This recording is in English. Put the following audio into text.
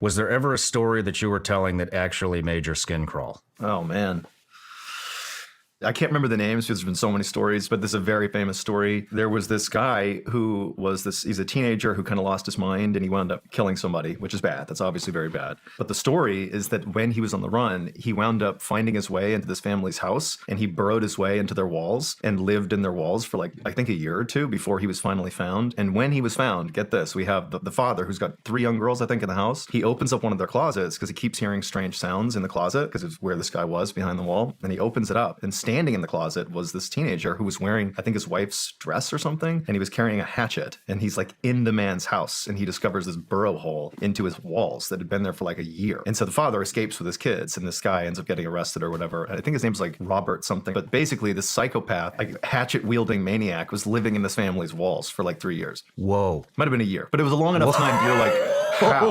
Was there ever a story that you were telling that actually made your skin crawl? Oh, man. I can't remember the names because there's been so many stories, but this is a very famous story. There was this guy who he's a teenager who kind of lost his mind and he wound up killing somebody, which is bad. That's obviously very bad. But the story is that when he was on the run, he wound up finding his way into this family's house and he burrowed his way into their walls and lived in their walls for like, I think a year or two before he was finally found. And when he was found, get this, we have the father who's got 3 young girls, I think, in the house. He opens up one of their closets because he keeps hearing strange sounds in the closet because it's where this guy was behind the wall. And he opens it up and standing in the closet was this teenager who was wearing, I think, his wife's dress or something, and he was carrying a hatchet, and he's like in the man's house, and he discovers this burrow hole into his walls that had been there for like a year. And so the father escapes with his kids, and this guy ends up getting arrested or whatever. I think his name's like Robert something, but basically this psychopath, like hatchet-wielding maniac was living in this family's walls for like 3 years. Whoa. Might have been a year, but it was a long enough time you're like, how?